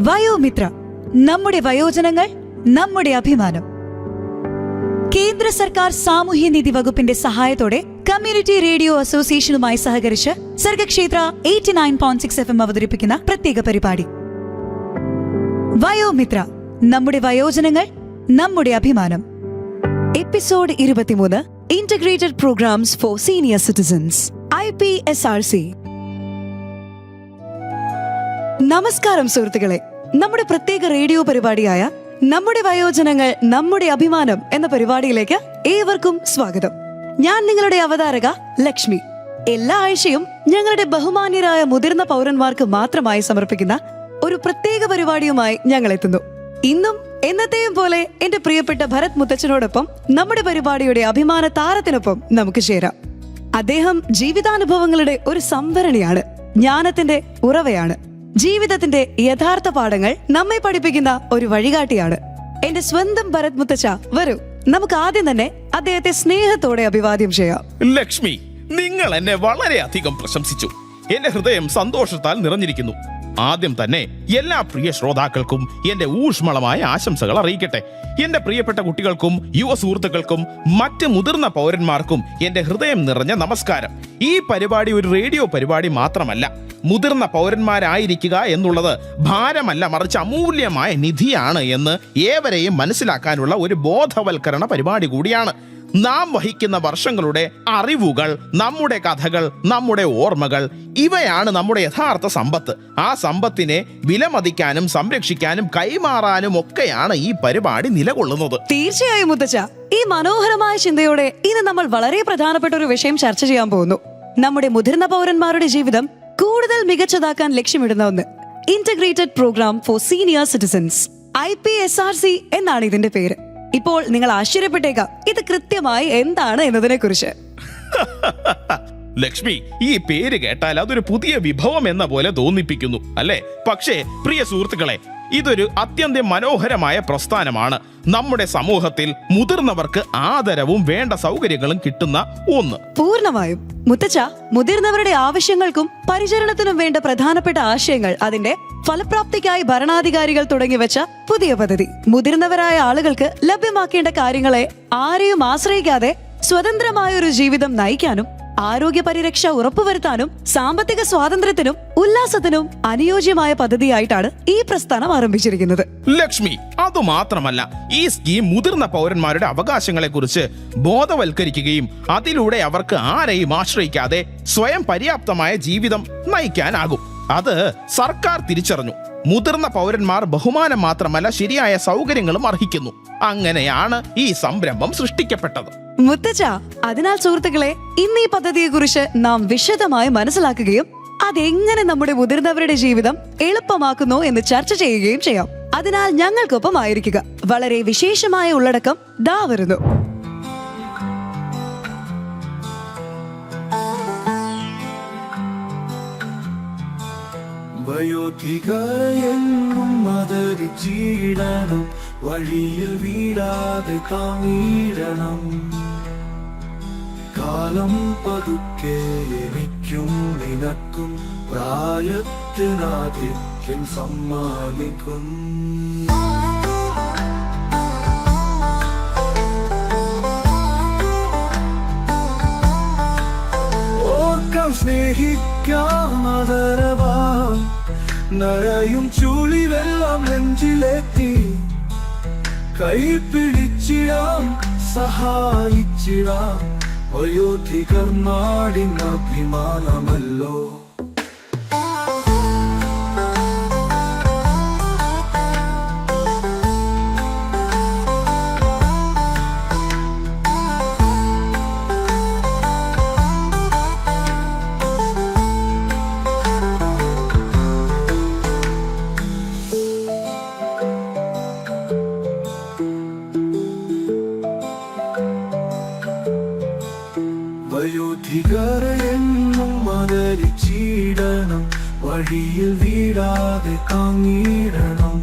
വയോമിത്ര, നമ്മുടെ വയോജനങ്ങൾ നമ്മുടെ അഭിമാനം. കേന്ദ്ര സർക്കാർ സാമൂഹ്യനീതി വകുപ്പിന്റെ സഹായത്തോടെ കമ്മ്യൂണിറ്റി റേഡിയോ അസോസിയേഷനുമായി സഹകരിച്ച് സർഗക്ഷേത്ര 89.6 FM അവതരിപ്പിക്കുന്ന പ്രത്യേക പരിപാടി വയോമിത്ര, നമ്മുടെ വയോജനങ്ങൾ നമ്മുടെ അഭിമാനം. Episode 23, integrated programmes for senior citizens, IPSRC. നമസ്കാരം സുഹൃത്തുക്കളെ, നമ്മുടെ പ്രത്യേക റേഡിയോ പരിപാടിയായ നമ്മുടെ വയോജനങ്ങൾ നമ്മുടെ അഭിമാനം എന്ന പരിപാടിയിലേക്ക് ഏവർക്കും സ്വാഗതം. ഞാൻ നിങ്ങളുടെ അവതാരക ലക്ഷ്മി. എല്ലാ ആഴ്ചയും ഞങ്ങളുടെ ബഹുമാന്യരായ മുതിർന്ന പൗരന്മാർക്ക് മാത്രമായി സമർപ്പിക്കുന്ന ഒരു പ്രത്യേക പരിപാടിയുമായി ഞങ്ങൾ എത്തുന്നു. ഇന്നും എന്നത്തെയും പോലെ എന്റെ പ്രിയപ്പെട്ട ഭരത് മുത്തച്ഛനോടൊപ്പം നമ്മുടെ പരിപാടിയുടെ അഭിമാന താരത്തിനൊപ്പം നമുക്ക് ചേരാം. അദ്ദേഹം ജീവിതാനുഭവങ്ങളുടെ ഒരു സംഭരണിയാണ്, ജ്ഞാനത്തിന്റെ ഉറവയാണ്, ജീവിതത്തിന്റെ യഥാർത്ഥ പാഠങ്ങൾ നമ്മെ പഠിപ്പിക്കുന്ന ഒരു വഴികാട്ടിയാണ്. എന്റെ സ്വന്തം ഭരത് മുത്തച്ഛ, വരൂ, നമുക്ക് ആദ്യം തന്നെ അദ്ദേഹത്തെ സ്നേഹത്തോടെ അഭിവാദ്യം ചെയ്യാം. ലക്ഷ്മി, നിങ്ങൾ എന്നെ വളരെയധികം പ്രശംസിച്ചു. എന്റെ ഹൃദയം സന്തോഷത്താൽ നിറഞ്ഞിരിക്കുന്നു. ആദ്യം തന്നെ എല്ലാ പ്രിയ ശ്രോതാക്കൾക്കും എന്റെ ഊഷ്മളമായ ആശംസകൾ അറിയിക്കട്ടെ. എന്റെ പ്രിയപ്പെട്ട കുട്ടികൾക്കും യുവ സുഹൃത്തുക്കൾക്കും മറ്റ് മുതിർന്ന പൗരന്മാർക്കും എന്റെ ഹൃദയം നിറഞ്ഞ നമസ്കാരം. ഈ പരിപാടി ഒരു റേഡിയോ പരിപാടി മാത്രമല്ല. മുതിർന്ന പൗരന്മാരായിരിക്കുക എന്നുള്ളത് ഭാരമല്ല, മറിച്ച് അമൂല്യമായ നിധിയാണ് എന്ന് ഏവരെയും മനസ്സിലാക്കാനുള്ള ഒരു ബോധവൽക്കരണ പരിപാടി കൂടിയാണ്. നാം വഹിക്കുന്ന വർഷങ്ങളുടെ അറിവുകൾ, നമ്മുടെ കഥകൾ, നമ്മുടെ ഓർമ്മകൾ, ഇവയാണ് നമ്മുടെ യഥാർത്ഥ സമ്പത്ത്. ആ സമ്പത്തിനെ വിലമതിക്കാനും സംരക്ഷിക്കാനും കൈമാറാനും ഒക്കെയാണ് ഈ പരിപാടി നിലകൊള്ളുന്നത്. തീർച്ചയായും മുത്തച്ഛ, ഈ മനോഹരമായ ചിന്തയോടെ ഇന്ന് നമ്മൾ വളരെ പ്രധാനപ്പെട്ട ഒരു വിഷയം ചർച്ച ചെയ്യാൻ പോകുന്നു. നമ്മുടെ മുതിർന്ന പൗരന്മാരുടെ ജീവിതം കൂടുതൽ മികച്ചതാക്കാൻ ലക്ഷ്യമിടുന്ന ഒന്ന്, integrated programme for senior citizens, IPSRC എന്നാണ് ഇതിന്റെ പേര്. ഇപ്പോൾ നിങ്ങൾ ആശ്ചര്യപ്പെട്ടേക്കാം, ഇത് കൃത്യമായി എന്താണ് എന്നതിനെ കുറിച്ച്. ലക്ഷ്മി, ഈ പേര് കേട്ടാൽ അതൊരു പുതിയ വിഭവം എന്ന പോലെ തോന്നിപ്പിക്കുന്നു, അല്ലേ? പക്ഷേ പ്രിയ സുഹൃത്തുക്കളെ, ഇതൊരു അത്യന്തം മനോഹരമായ പ്രസ്ഥാനമാണ്. നമ്മുടെ സമൂഹത്തിൽ മുതിർന്നവർക്ക് ആദരവും വേണ്ട സൗകര്യങ്ങളും കിട്ടുന്ന ഒന്ന്. പൂർണ്ണമായും മുത്തച്ഛ, മുതിർന്നവരുടെ ആവശ്യങ്ങൾക്കും പരിചരണത്തിനും വേണ്ട പ്രധാനപ്പെട്ട ആശയങ്ങൾ, അതിന്റെ ഫലപ്രാപ്തിക്കായി ഭരണാധികാരികൾ തുടങ്ങി വെച്ച പുതിയ പദ്ധതി. മുതിർന്നവരായ ആളുകൾക്ക് ലഭ്യമാക്കേണ്ട കാര്യങ്ങളെ ആരെയും ആശ്രയിക്കാതെ സ്വതന്ത്രമായ ഒരു ജീവിതം നയിക്കാനും ആരോഗ്യ പരിരക്ഷ ഉറപ്പുവരുത്താനും സാമ്പത്തിക സ്വാതന്ത്ര്യത്തിനും ഉല്ലാസത്തിനും അനുയോജ്യമായ പദ്ധതിയായിട്ടാണ് ഈ പ്രസ്ഥാനം ആരംഭിച്ചിരിക്കുന്നത്. ലക്ഷ്മി, അതുമാത്രമല്ല, ഈ സ്കീം മുതിർന്ന പൗരന്മാരുടെ അവകാശങ്ങളെ കുറിച്ച് ബോധവൽക്കരിക്കുകയും അതിലൂടെ അവർക്ക് ആരെയും ആശ്രയിക്കാതെ സ്വയം പര്യാപ്തമായ ജീവിതം നയിക്കാനാകും. അത് സർക്കാർ തിരിച്ചറിഞ്ഞു. മുതിർന്ന പൗരന്മാർ ബഹുമാനം മാത്രമല്ല, ശരിയായ സൗകര്യങ്ങളും അർഹിക്കുന്നു. അങ്ങനെയാണ് ഈ സംരംഭം സൃഷ്ടിക്കപ്പെട്ടത്. മുത്തച്ഛ, അതിനാൽ സുഹൃത്തുക്കളെ, ഇന്ന് ഈ പദ്ധതിയെ കുറിച്ച് നാം വിശദമായി മനസ്സിലാക്കുകയും അതെങ്ങനെ നമ്മുടെ മുതിർന്നവരുടെ ജീവിതം എളുപ്പമാക്കുന്നു എന്ന് ചർച്ച ചെയ്യുകയും ചെയ്യാം. അതിനാൽ ഞങ്ങൾക്കൊപ്പം ആയിരിക്കുക. വളരെ വിശേഷമായ ഉള്ളടക്കം ദാ വരുന്നു. വയോധികയെന്നും ആദരിച്ചിടണം, വഴിയിൽ വീഴാതെ താങ്ങിടണം. കാലം പതുക്കെ എനിക്കും നിനക്കും പ്രായത്തിനാധിക്യം സമ്മാനിക്കും. ഓർക്കാം, സ്നേഹിക്കാം, ആദരവാം, നരയും ചുളിവെല്ലാം നെഞ്ചിലെത്തി കൈപിടിച്ചിടാം, സഹായിച്ചിടാം. വയോധികർ നാടിൻ അഭിമാനമല്ലോ. വയോധികരെന്നും ആദരിച്ചിടണം, വഴിയിൽ വീഴാതെ താങ്ങിടണം.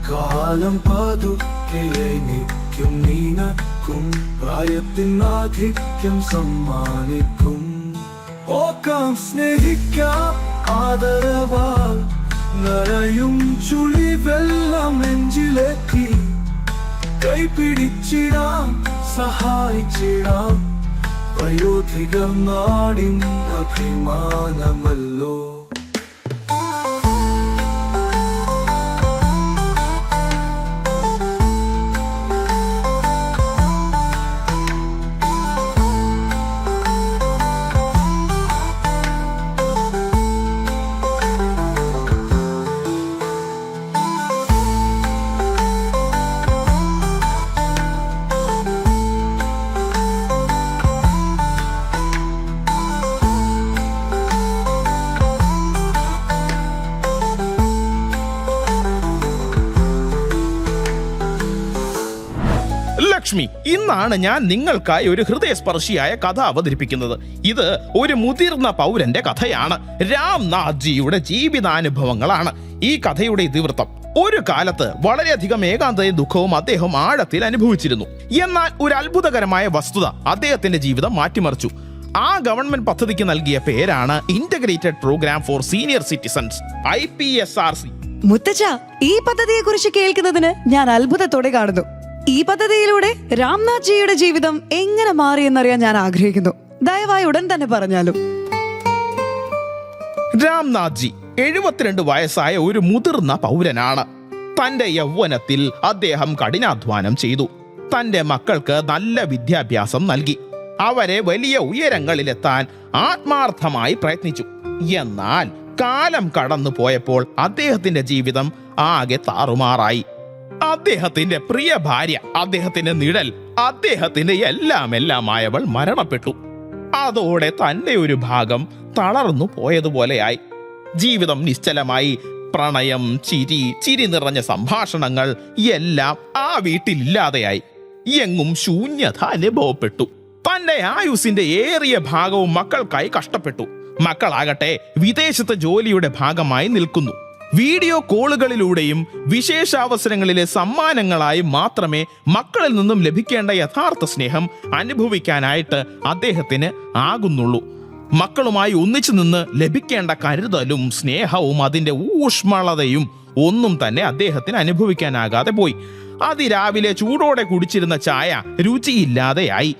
കാലം പതുക്കെ എനിക്കും നിനക്കും പ്രായത്തിനാധിക്യം സമ്മാനിക്കും. ഓർക്കാം, സ്നേഹിക്കാം, ആദരവാൽ, നിറയും ചുളി വെള്ളം നെഞ്ചിലെത്തി കൈപിടിച്ചിടാം സഹായിച്ചിടാം വയോധിക നാടിൻ അഭിമാനമല്ലോ. ലക്ഷ്മി, ഇന്നാണ് ഞാൻ നിങ്ങൾക്കായി ഒരു ഹൃദയസ്പർശിയായ കഥ അവതരിപ്പിക്കുന്നത്. ഇത് ഒരു മുതിർന്ന പൗരന്റെ കഥയാണ്. രാംനാഥ്ജിയുടെ ജീവിതാനുഭവങ്ങളാണ് ഈ കഥയുടെ ഇതിവൃത്തം. ഒരു കാലത്ത് വളരെയധികം ഏകാന്തതയും ദുഃഖവും അദ്ദേഹം ആഴത്തിൽ അനുഭവിച്ചിരുന്നു. എന്നാൽ ഒരു അത്ഭുതകരമായ വസ്തുത അദ്ദേഹത്തിന്റെ ജീവിതം മാറ്റിമറിച്ചു. ആ ഗവൺമെന്റ് പദ്ധതിക്ക് നൽകിയ പേരാണ് integrated programme for senior citizens, IPSRC. മുത്തച്ഛ, ഈ പദ്ധതിയെ കുറിച്ച് കേൾക്കുന്നതിന് ഞാൻ അത്ഭുതത്തോടെ കാണുന്നു. ഈ പദ്ധതിയിലൂടെ രാംനാഥ്ജിയുടെ ജീവിതം എങ്ങനെ മാറിയെന്നറിയാൻ ഞാൻ ആഗ്രഹിക്കുന്നു. ദയവായി ഉടൻ തന്നെ പറഞ്ഞാലും. രാംനാഥ്ജി 72 വയസ്സായ ഒരു മുതിർന്ന പൗരനാണ്. തന്റെ യൗവനത്തിൽ അദ്ദേഹം കഠിനാധ്വാനം ചെയ്തു. തന്റെ മക്കൾക്ക് നല്ല വിദ്യാഭ്യാസം നൽകി. അവരെ വലിയ ഉയരങ്ങളിലെത്താൻ ആത്മാർത്ഥമായി പ്രയത്നിച്ചു. എന്നാൽ കാലം കടന്നു പോയപ്പോൾ അദ്ദേഹത്തിന്റെ ജീവിതം ആകെ താറുമാറായി. അദ്ദേഹത്തിന്റെ പ്രിയ ഭാര്യ, അദ്ദേഹത്തിന്റെ നിഴൽ, അദ്ദേഹത്തിന്റെ എല്ലാമായവൾ മരണപ്പെട്ടു. അതോടെ തന്റെ ഒരു ഭാഗം തളർന്നു പോയതുപോലെയായി. ജീവിതം നിശ്ചലമായി. പ്രണയം, ചിരി നിറഞ്ഞ സംഭാഷണങ്ങൾ എല്ലാം ആ വീട്ടിലില്ലാതെയായി. എങ്ങും ശൂന്യത അനുഭവപ്പെട്ടു. തന്റെ ആയുസിന്റെ ഏറിയ ഭാഗവും മക്കൾക്കായി കഷ്ടപ്പെട്ടു. മക്കളാകട്ടെ വിദേശത്തെ ജോലിയുടെ ഭാഗമായി നിൽക്കുന്നു. വീഡിയോ കോളുകളിലൂടെയും വിശേഷാവസരങ്ങളിലെ സമ്മാനങ്ങളായി മാത്രമേ മക്കളിൽ നിന്നും ലഭിക്കേണ്ട യഥാർത്ഥ സ്നേഹം അനുഭവിക്കാനായിട്ട് അദ്ദേഹത്തിന് ആകുന്നുള്ളൂ. മക്കളുമായി ഒന്നിച്ചു നിന്ന് ലഭിക്കേണ്ട കരുതലും സ്നേഹവും അതിന്റെ ഊഷ്മളതയും ഒന്നും തന്നെ അദ്ദേഹത്തിന് അനുഭവിക്കാനാകാതെ പോയി. അതിരാവിലെ ചൂടോടെ കുടിച്ചിരുന്ന ചായ രുചിയില്ലാതെയായി.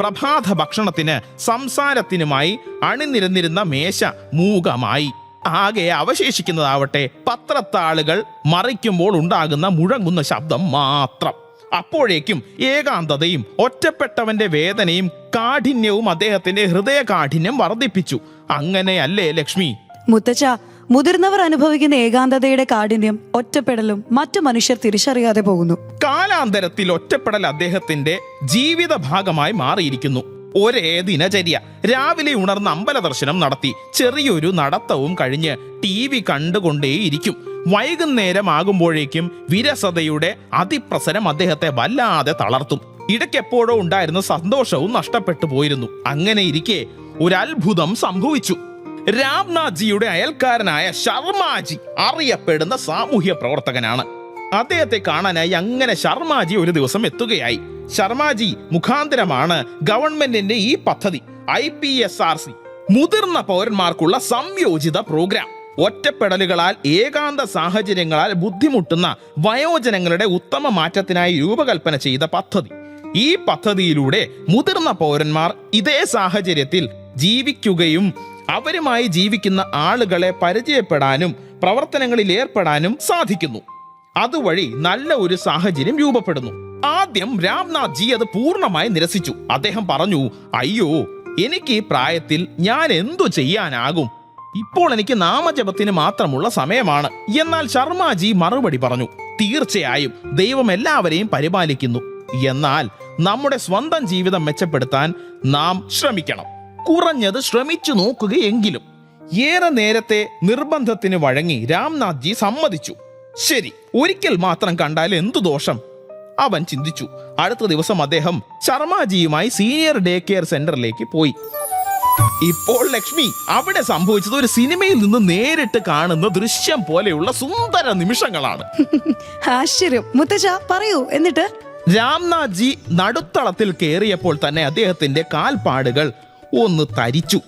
പ്രഭാത ഭക്ഷണത്തിന് സംസാരത്തിനുമായി അണിനിരന്നിരുന്ന മേശ മൂകമായി. ആകെ അവശേഷിക്കുന്നതാവട്ടെ പത്രത്താളുകൾ മറിക്കുമ്പോൾ ഉണ്ടാകുന്ന മുഴങ്ങുന്ന ശബ്ദം മാത്രം. അപ്പോഴേക്കും ഏകാന്തതയും ഒറ്റപ്പെട്ടവന്റെ വേദനയും കാഠിന്യവും അദ്ദേഹത്തിന്റെ ഹൃദയ കാഠിന്യം വർദ്ധിപ്പിച്ചു. അങ്ങനെയല്ലേ ലക്ഷ്മി? മുത്തച്ഛ, മുതിർന്നവർ അനുഭവിക്കുന്ന ഏകാന്തതയുടെ കാഠിന്യം ഒറ്റപ്പെടലും മറ്റു മനുഷ്യർ തിരിച്ചറിയാതെ പോകുന്നു. കാലാന്തരത്തിൽ ഒറ്റപ്പെടൽ അദ്ദേഹത്തിന്റെ ജീവിത ഭാഗമായി മാറിയിരിക്കുന്നു. ഒരേ ദിനചര്യ. രാവിലെ ഉണർന്ന് അമ്പല ദർശനം നടത്തി ചെറിയൊരു നടത്തവും കഴിഞ്ഞ് TV കണ്ടുകൊണ്ടേയിരിക്കും. വൈകുന്നേരം ആകുമ്പോഴേക്കും വിരസതയുടെ അതിപ്രസരം അദ്ദേഹത്തെ വല്ലാതെ തളർത്തും. ഇടയ്ക്കെപ്പോഴോ ഉണ്ടായിരുന്ന സന്തോഷവും നഷ്ടപ്പെട്ടു പോയിരുന്നു. അങ്ങനെ ഇരിക്കെ ഒരു അത്ഭുതം സംഭവിച്ചു. രാംനാഥ്ജിയുടെ അയൽക്കാരനായ ശർമാജി അറിയപ്പെടുന്ന സാമൂഹ്യ പ്രവർത്തകനാണ്. അദ്ദേഹത്തെ കാണാനായി അങ്ങനെ ശർമാജി ഒരു ദിവസം എത്തുകയായി. ശർമാജി മുഖാന്തരമാണ് ഗവൺമെന്റിന്റെ ഈ പദ്ധതി IPSRC, മുതിർന്ന പൗരന്മാർക്കുള്ള സംയോജിത പ്രോഗ്രാം. ഒറ്റപ്പെടലുകളാൽ ഏകാന്ത സാഹചര്യങ്ങളാൽ ബുദ്ധിമുട്ടുന്ന വയോജനങ്ങളുടെ ഉത്തമ മാറ്റത്തിനായി രൂപകൽപ്പന ചെയ്ത പദ്ധതി. ഈ പദ്ധതിയിലൂടെ മുതിർന്ന പൗരന്മാർ ഇതേ സാഹചര്യത്തിൽ ജീവിക്കുകയും അവരുമായി ജീവിക്കുന്ന ആളുകളെ പരിചയപ്പെടാനും പ്രവർത്തനങ്ങളിൽ ഏർപ്പെടാനും സാധിക്കുന്നു. അതുവഴി നല്ല ഒരു സാഹചര്യം രൂപപ്പെടുന്നു. ആദ്യം രാംനാഥ്ജി അത് പൂർണ്ണമായി നിരസിച്ചു. അദ്ദേഹം പറഞ്ഞു, അയ്യോ, എനിക്ക് ഈ പ്രായത്തിൽ ഞാൻ എന്തു ചെയ്യാനാകും? ഇപ്പോൾ എനിക്ക് നാമജപത്തിന് മാത്രമുള്ള സമയമാണ്. എന്നാൽ ശർമാജി മറുപടി പറഞ്ഞു, തീർച്ചയായും ദൈവം എല്ലാവരെയും പരിപാലിക്കുന്നു. എന്നാൽ നമ്മുടെ സ്വന്തം ജീവിതം മെച്ചപ്പെടുത്താൻ നാം ശ്രമിക്കണം. കുറഞ്ഞത് ശ്രമിച്ചു നോക്കുകയെങ്കിലും. ഏറെ നേരത്തെ നിർബന്ധത്തിന് വഴങ്ങി രാംനാഥ്ജി സമ്മതിച്ചു. ശരി, ഒരിക്കൽ മാത്രം കണ്ടാൽ എന്തു ദോഷം? അവൻ ചിന്തിച്ചു. അടുത്ത ദിവസം അദ്ദേഹം ശർമാജിയുമായി സീനിയർ ഡേ കെയർ സെന്ററിലേക്ക് പോയി. ഇപ്പോൾ ലക്ഷ്മി, അവിടെ സംഭവിച്ചത് ഒരു സിനിമയിൽ നിന്ന് നേരിട്ട് കാണുന്ന ദൃശ്യം പോലെയുള്ള സുന്ദര നിമിഷങ്ങളാണ്. ആശ്ചര്യം. മുത്തച്ഛ, പറയൂ. എന്നിട്ട്? രാംനാഥ്ജി നടുത്തളത്തിൽ കയറിയപ്പോൾ തന്നെ അദ്ദേഹത്തിന്റെ കാൽപ്പാടുകൾ ഒന്ന് തരിച്ചു.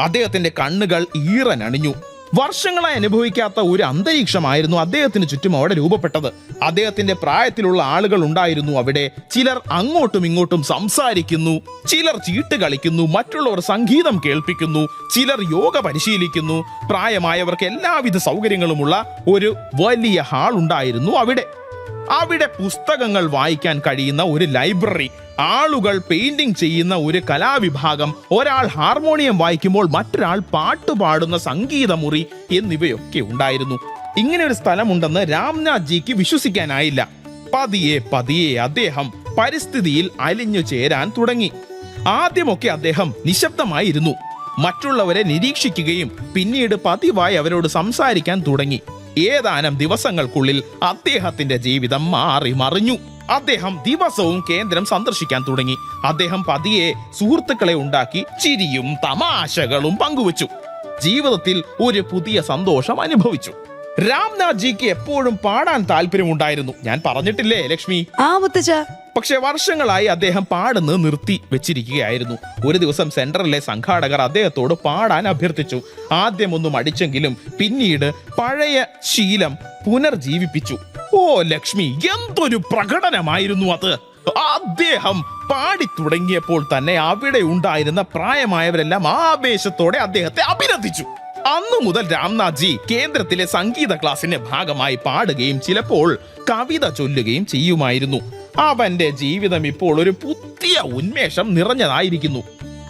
അദ്ദേഹത്തിന്റെ കണ്ണുകൾ ഈറനണിഞ്ഞു. വർഷങ്ങളായി അനുഭവിക്കാത്ത ഒരു അന്തരീക്ഷമായിരുന്നു അദ്ദേഹത്തിന് ചുറ്റും അവിടെ രൂപപ്പെട്ടത്. അദ്ദേഹത്തിന്റെ പ്രായത്തിലുള്ള ആളുകൾ ഉണ്ടായിരുന്നു അവിടെ. ചിലർ അങ്ങോട്ടും ഇങ്ങോട്ടും സംസാരിക്കുന്നു, ചിലർ ചീട്ട് കളിക്കുന്നു, മറ്റുള്ളവർ സംഗീതം കേൾപ്പിക്കുന്നു, ചിലർ യോഗ പരിശീലിക്കുന്നു. പ്രായമായവർക്ക് എല്ലാവിധ സൗകര്യങ്ങളുമുള്ള ഒരു വലിയ ഹാൾ ഉണ്ടായിരുന്നു അവിടെ പുസ്തകങ്ങൾ വായിക്കാൻ കഴിയുന്ന ഒരു ലൈബ്രറി, ആളുകൾ പെയിന്റിംഗ് ചെയ്യുന്ന ഒരു കലാവിഭാഗം, ഒരാൾ ഹാർമോണിയം വായിക്കുമ്പോൾ മറ്റൊരാൾ പാട്ടുപാടുന്ന സംഗീതമുറി എന്നിവയൊക്കെ ഉണ്ടായിരുന്നു. ഇങ്ങനെ ഒരു സ്ഥലമുണ്ടെന്ന് രാംനാഥ് ജിക്ക് വിശ്വസിക്കാനായില്ല. പതിയെ പതിയെ അദ്ദേഹം പരിസ്ഥിതിയിൽ അലിഞ്ഞു ചേരാൻ തുടങ്ങി. ആദ്യമൊക്കെ അദ്ദേഹം നിശബ്ദമായിരുന്നു, മറ്റുള്ളവരെ നിരീക്ഷിക്കുകയും പിന്നീട് പതിവായി അവരോട് സംസാരിക്കാൻ തുടങ്ങി. ഏതാനും ദിവസങ്ങൾക്കുള്ളിൽ അദ്ദേഹത്തിന്റെ ജീവിതം മാറി മറിഞ്ഞു. അദ്ദേഹം ദിവസവും കേന്ദ്രം സന്ദർശിക്കാൻ തുടങ്ങി. അദ്ദേഹം പതിയെ സുഹൃത്തുക്കളെ ഉണ്ടാക്കി, ചിരിയും തമാശകളും പങ്കുവച്ചു. ജീവിതത്തിൽ ഒരു പുതിയ സന്തോഷം അനുഭവിച്ചു. രാംനാഥ് ജിക്ക് എപ്പോഴും പാടാൻ താല്പര്യമുണ്ടായിരുന്നു. ഞാൻ പറഞ്ഞിട്ടില്ലേ ലക്ഷ്മി? ആ മുത്തച്ഛ. പക്ഷെ വർഷങ്ങളായി അദ്ദേഹം പാടുന്നത് നിർത്തി വെച്ചിരിക്കുകയായിരുന്നു. ഒരു ദിവസം സെന്ററിലെ സംഘാടകർ അദ്ദേഹത്തോട് പാടാൻ അഭ്യർത്ഥിച്ചു. ആദ്യം ഒന്നും അടിച്ചെങ്കിലും പിന്നീട് പഴയ ശീലം പുനർജീവിപ്പിച്ചു. ഓ ലക്ഷ്മി, എന്തൊരു പ്രകടനമായിരുന്നു അത്! അദ്ദേഹം പാടി തുടങ്ങിയപ്പോൾ തന്നെ അവിടെ ഉണ്ടായിരുന്ന പ്രായമായവരെല്ലാം ആവേശത്തോടെ അദ്ദേഹത്തെ അഭിനന്ദിച്ചു. അന്നു മുതൽ രാംനാഥ് ജി കേന്ദ്രത്തിലെ സംഗീത ക്ലാസിന്റെ ഭാഗമായി പാടുകയും ചിലപ്പോൾ കവിത ചൊല്ലുകയും ചെയ്യുമായിരുന്നു. അവന്റെ ജീവിതം ഇപ്പോൾ ഒരു പുതിയ ഉന്മേഷം നിറഞ്ഞതായിരിക്കുന്നു.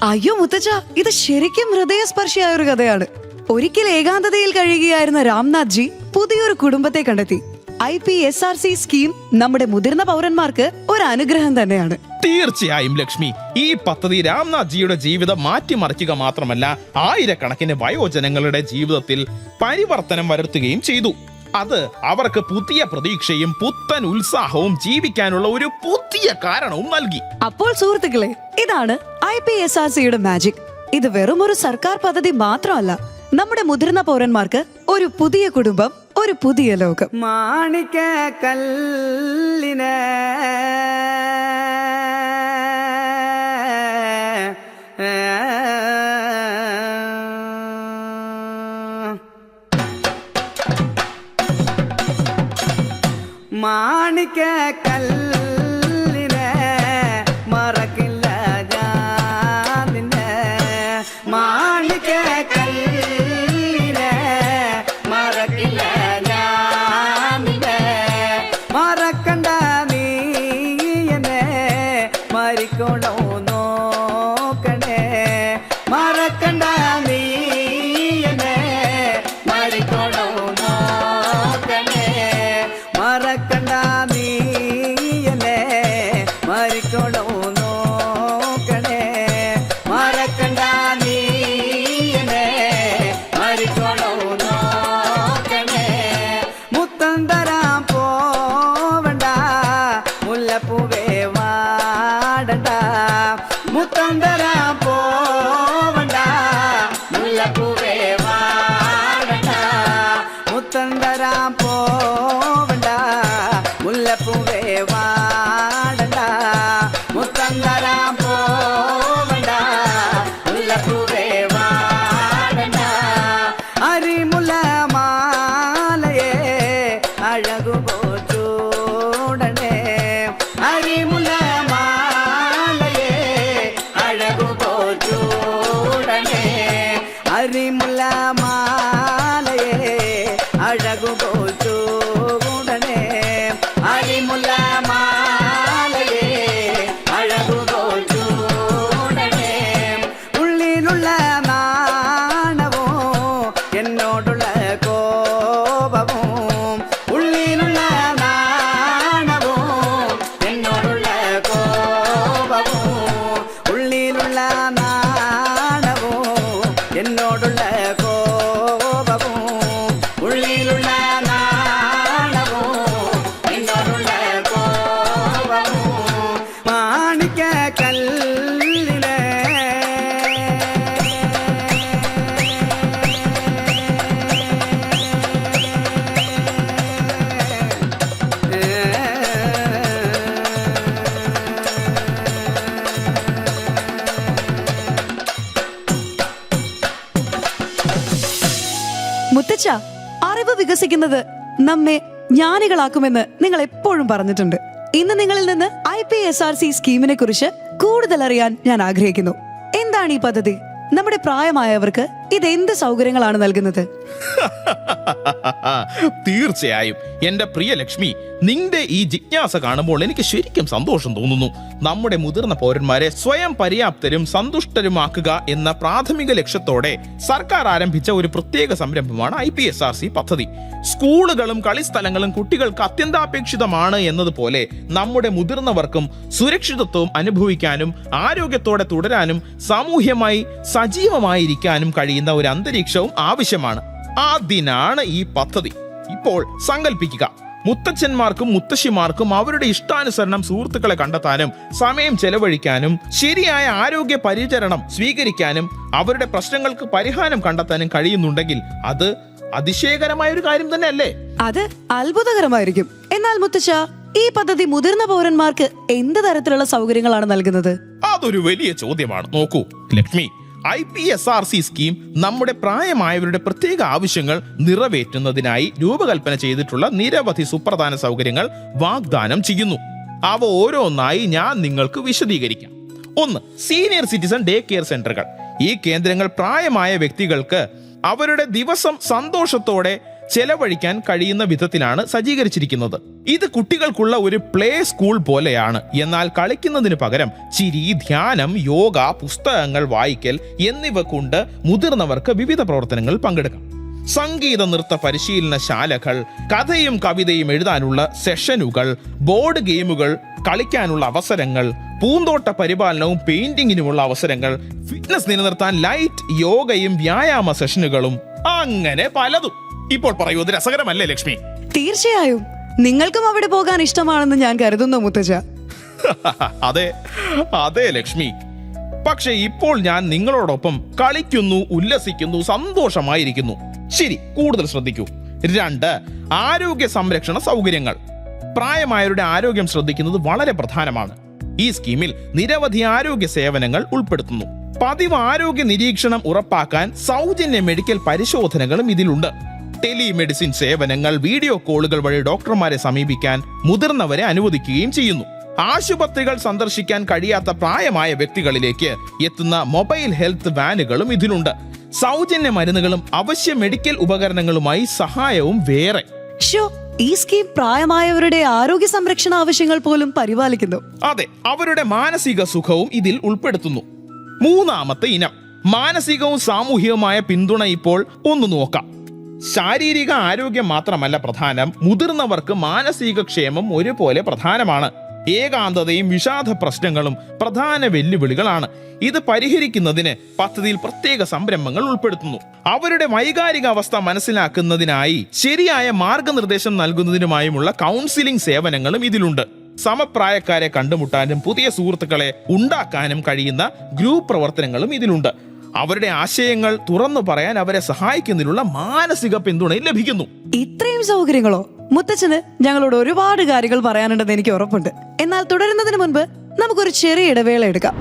അയ്യോ മുത്തച്ഛ, ഇത് ശരിക്കും ഹൃദയസ്പർശിയായ ഒരു കഥയാണ്. ഒരിക്കൽ ഏകാന്തതയിൽ കഴിയുകയായിരുന്ന രാംനാഥ് ജി പുതിയൊരു കുടുംബത്തെ കണ്ടെത്തി. IPSRC സ്കീം നമ്മുടെ മുതിർന്ന പൗരന്മാർക്ക് ഒരു അനുഗ്രഹം തന്നെയാണ്. തീർച്ചയായും ലക്ഷ്മി, ഈ പദ്ധതി രാംനാഥ് ജിയുടെ ജീവിതം മാറ്റിമറിക്കുക മാത്രമല്ല, ആയിരക്കണക്കിന് വയോജനങ്ങളുടെ ജീവിതത്തിൽ പരിവർത്തനം വരുത്തുകയും ചെയ്തു. അത് അവർക്ക് പുതിയ പ്രതീക്ഷയും പുത്തൻ ഉത്സാഹവും ജീവിക്കാനുള്ള ഒരു പുതിയ കാരണവും നൽകി. അപ്പോൾ സുഹൃത്തുക്കളെ, ഇതാണ് IPSRCയുടെ മാജിക്. ഇത് വെറും ഒരു സർക്കാർ പദ്ധതി മാത്രമല്ല, നമ്മുടെ മുതിർന്ന പൗരന്മാർക്ക് ഒരു പുതിയ കുടുംബം, ഒരു പുതിയ ലോകം. മാണിക്ക കല്ലിനെ മാണിക്ക കല്ലിനെ മറക്കില്ല ഞാൻ നിന്നെ. മാണിക്ക കല്ലിനെ മറക്കില്ല ഞാൻ നിന്നെ. മറക്കണ്ട നീ എന്നെ മരിക്കണോ നോക്കണേ. മറക്കണ്ട നീ എന്നെ മരിക്കണോ നോക്കണേ. മറക്കണ്ട നീ എന്നെ മരിക്കണോ നോക്കണേ. മറക്കണ്ട നീ എന്നെ മരിക്കണോ നോക്കണേ. മുത്തം തരാൻ പോവണ്ട, മുല്ലപ്പൂവേ വാടണ്ട. മുത്തം തരാൻ പോവണ്ട, മുല്ലപ്പൂവേ വാടണ്ട. മുത്തം തരാൻ പോവണ്ട, മുല്ലപ്പൂവേ വാടണ്ട. മുത്തം തരാൻ പോവണ്ട, മുല്ലപ്പൂവേ വാടണ്ട. അരിമുല്ല മാലയെ അഴകുപോ ചൂടണേ. അരിമുല്ല മാലയെ അഴകുപോ ചൂടണേ. അരിമുല്ല മാലയെ അഴകുപോ ചൂടണേ. അരിമുല്ല മാലയെ അഴകുപോ ചൂടണേ. ഉള്ളിലുള്ള നാണവും എന്നോടുള്ള കോപവും. ഉള്ളിലുള്ള നാണവും എന്നോടുള്ള കോപവും. ഉള്ളിലുള്ള നാണവും എന്നോടുള്ള കോപവും. ഉള്ളിലുള്ള നാണവും എന്നോടുള്ള കോപവും. മാണിക്ക കല്ലിലെ മുത്തച്ഛ, അറിവ് വികസിക്കുന്നത് നമ്മെ ജ്ഞാനികളാക്കുമെന്ന് നിങ്ങൾ എപ്പോഴും പറഞ്ഞിട്ടുണ്ട്. ഇന്ന് നിങ്ങളിൽ നിന്ന് IPSRC സ്കീമിനെ കുറിച്ച് കൂടുതൽ അറിയാൻ ഞാൻ ആഗ്രഹിക്കുന്നു. എന്താണ് ഈ പദ്ധതി? നമ്മുടെ പ്രായമായവർക്ക് ഇത് എന്ത് സൗകര്യങ്ങളാണ് നൽകുന്നത്? തീർച്ചയായും എന്റെ പ്രിയ ലക്ഷ്മി, നിന്റെ ഈ ജിജ്ഞാസ കാണുമ്പോൾ എനിക്ക് ശരിക്കും സന്തോഷം തോന്നുന്നു. നമ്മുടെ മുതിർന്ന പൗരന്മാരെ സ്വയം പര്യാപ്തരും സന്തുഷ്ടരുമാക്കുക എന്ന പ്രാഥമിക ലക്ഷ്യത്തോടെ സർക്കാർ ആരംഭിച്ച ഒരു പ്രത്യേക സംരംഭമാണ് IPSRC പദ്ധതി. സ്കൂളുകളും കളിസ്ഥലങ്ങളും കുട്ടികൾക്ക് അത്യന്താപേക്ഷിതമാണ് എന്നതുപോലെ നമ്മുടെ മുതിർന്നവർക്കും സുരക്ഷിതത്വം അനുഭവിക്കാനും ആരോഗ്യത്തോടെ തുടരാനും സാമൂഹ്യമായി സജീവമായിരിക്കാനും കഴിയുന്ന ഒരു അന്തരീക്ഷവും ആവശ്യമാണ്. അതിനാണ് ഈ പദ്ധതി. ഇപ്പോൾ സങ്കല്പിക്കുക, മുത്തച്ഛന്മാർക്കും മുത്തശ്ശിമാർക്കും അവരുടെ ഇഷ്ടാനുസരണം സുഹൃത്തുക്കളെ കണ്ടെത്താനും സമയം ചെലവഴിക്കാനും ശരിയായ ആരോഗ്യ പരിചരണം സ്വീകരിക്കാനും അവരുടെ പ്രശ്നങ്ങൾക്ക് പരിഹാരം കണ്ടെത്താനും കഴിയുന്നുണ്ടെങ്കിൽ അത് അതിശയകരമായ ഒരു കാര്യം തന്നെ അല്ലേ? അത് അത്ഭുതകരമായിരിക്കും. എന്നാൽ മുത്തച്ഛ, ഈ പദ്ധതി മുതിർന്ന പൗരന്മാർക്ക് എന്ത് തരത്തിലുള്ള സൗകര്യങ്ങളാണ് നൽകുന്നത്? അതൊരു വലിയ ചോദ്യമാണ്. നോക്കൂ ലക്ഷ്മി, IPSRC സ്കീം നമ്മുടെ പ്രായമായവരുടെ പ്രത്യേക ആവശ്യങ്ങൾ നിറവേറ്റുന്നതിനായി രൂപകൽപ്പന ചെയ്തിട്ടുള്ള നിരവധി സുപ്രധാന സൗകര്യങ്ങൾ വാഗ്ദാനം ചെയ്യുന്നു. അവ ഓരോന്നായി ഞാൻ നിങ്ങൾക്ക് വിശദീകരിക്കാം. 1. സീനിയർ സിറ്റിസൺ ഡേ കെയർ സെന്ററുകൾ. ഈ കേന്ദ്രങ്ങൾ പ്രായമായ വ്യക്തികൾക്ക് അവരുടെ ദിവസം സന്തോഷത്തോടെ ചെലവഴിക്കാൻ കഴിയുന്ന വിധത്തിലാണ് സജ്ജീകരിച്ചിരിക്കുന്നത്. ഇത് കുട്ടികൾക്കുള്ള ഒരു പ്ലേ സ്കൂൾ പോലെയാണ്. എന്നാൽ കളിക്കുന്നതിന് പകരം ചിരി, ധ്യാനം, യോഗ, പുസ്തകങ്ങൾ വായിക്കൽ എന്നിവ കൊണ്ട് മുതിർന്നവർക്ക് വിവിധ പ്രവർത്തനങ്ങളിൽ പങ്കെടുക്കാം. സംഗീത നൃത്ത പരിശീലനശാലകൾ, കഥയും കവിതയും എഴുതാനുള്ള സെഷനുകൾ, ബോർഡ് ഗെയിമുകൾ കളിക്കാനുള്ള അവസരങ്ങൾ, പൂന്തോട്ട പരിപാലനവും പെയിന്റിങ്ങിനുമുള്ള അവസരങ്ങൾ, ഫിറ്റ്നസ് നിലനിർത്താൻ ലൈറ്റ് യോഗയും വ്യായാമ സെഷനുകളും, അങ്ങനെ പലതും. ഇപ്പോൾ പറയൂ, ഇത് രസകരമല്ലേ ലക്ഷ്മി? തീർച്ചയായും. നിങ്ങൾക്കും അവിടെ പോകാൻ ഇഷ്ടമാണെന്ന് ഞാൻ കരുതുന്നു മുത്തച്ഛ. അതെ അതെ ലക്ഷ്മി. പക്ഷെ ഇപ്പോൾ ഞാൻ നിങ്ങളോടൊപ്പം കളിക്കുന്നു, ഉല്ലസിക്കുന്നു, സന്തോഷമായിരിക്കുന്നു. ശരി, കൂടുതൽ ശ്രദ്ധിക്കൂ. 2. ആരോഗ്യ സംരക്ഷണ സൗകര്യങ്ങൾ. പ്രായമായവരുടെ ആരോഗ്യം ശ്രദ്ധിക്കുന്നത് വളരെ പ്രധാനമാണ്. ഈ സ്കീമിൽ നിരവധി ആരോഗ്യ സേവനങ്ങൾ ഉൾപ്പെടുത്തുന്നു. പതിവ് ആരോഗ്യ നിരീക്ഷണം ഉറപ്പാക്കാൻ സൗജന്യ മെഡിക്കൽ പരിശോധനകളും ഇതിലുണ്ട്. ടെലിമെഡിസിൻ സേവനങ്ങൾ, വീഡിയോ കോളുകൾ വഴി ഡോക്ടർമാരെ സമീപിക്കാൻ മുതിർന്നവരെ അനുവദിക്കുകയും ചെയ്യുന്നു. ആശുപത്രികൾ സന്ദർശിക്കാൻ കഴിയാത്ത പ്രായമായ വ്യക്തികളിലേക്ക് എത്തുന്ന മൊബൈൽ ഹെൽത്ത് വാനുകളും ഇതിലുണ്ട്. സൗജന്യ മരുന്നുകളും അവശ്യ മെഡിക്കൽ ഉപകരണങ്ങളുമായി സഹായവും വേറെ. ഈ സ്കീം പ്രായമായവരുടെ ആരോഗ്യ സംരക്ഷണ ആവശ്യങ്ങൾ പോലും പരിപാലിക്കുന്നു. അതെ, അവരുടെ മാനസിക സുഖവും ഇതിൽ ഉൾപ്പെടുത്തുന്നു. 3. ഇനം മാനസികവും സാമൂഹികവുമായ പിന്തുണ. ഇപ്പോൾ ഒന്ന് നോക്കാം. ശാരീരിക ആരോഗ്യം മാത്രമല്ല പ്രധാനം, മുതിർന്നവർക്ക് മാനസിക ക്ഷേമം ഒരുപോലെ പ്രധാനമാണ്. ഏകാന്തതയും വിഷാദ പ്രശ്നങ്ങളും പ്രധാന വെല്ലുവിളികളാണ്. ഇത് പരിഹരിക്കുന്നതിന് പദ്ധതിയിൽ പ്രത്യേക സംരംഭങ്ങൾ ഉൾപ്പെടുത്തുന്നു. അവരുടെ വൈകാരിക അവസ്ഥ മനസ്സിലാക്കുന്നതിനായി ശരിയായ മാർഗനിർദ്ദേശം നൽകുന്നതിനുമായുമുള്ള കൗൺസിലിംഗ് സേവനങ്ങളും ഇതിലുണ്ട്. സമപ്രായക്കാരെ കണ്ടുമുട്ടാനും പുതിയ സുഹൃത്തുക്കളെ ഉണ്ടാക്കാനും കഴിയുന്ന ഗ്രൂപ്പ് പ്രവർത്തനങ്ങളും ഇതിലുണ്ട്. അവരുടെ ആശയങ്ങൾ തുറന്നു പറയാൻ അവരെ സഹായിക്കുന്നതിനുള്ള മാനസിക പിന്തുണയും ലഭിക്കുന്നു. ഇത്രയും സൗകര്യങ്ങളോ? മുത്തച്ഛന് ഞങ്ങളോട് ഒരുപാട് കാര്യങ്ങൾ പറയാനുണ്ടെന്ന് എനിക്ക് ഉറപ്പുണ്ട്. എന്നാൽ തുടരുന്നതിന് മുൻപ് നമുക്കൊരു ചെറിയ ഇടവേള എടുക്കാം.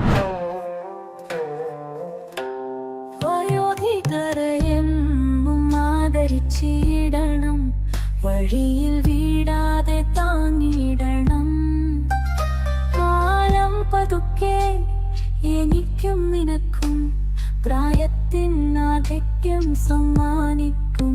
വഴിയിൽ വീടാതെ താങ്ങിടണം. കാലം പതുക്കെ എനിക്കും നിനക്കും പ്രായത്തിനാധിക്യം സമ്മാനിക്കും.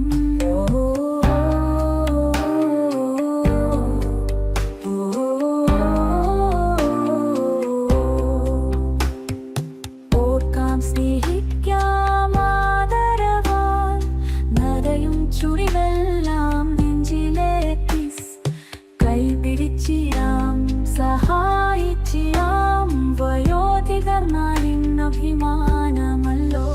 ഓർക്കാം, സ്നേഹിക്കാം ആദരവാൽ, നരയും ചുടിവെല്ലാം നെഞ്ചിലേറ്റി കൈപിടിച്ചിരാം, സഹായിച്ചിരാം. വയോധികർ നാളിൻ അഭിമാനമല്ലോ.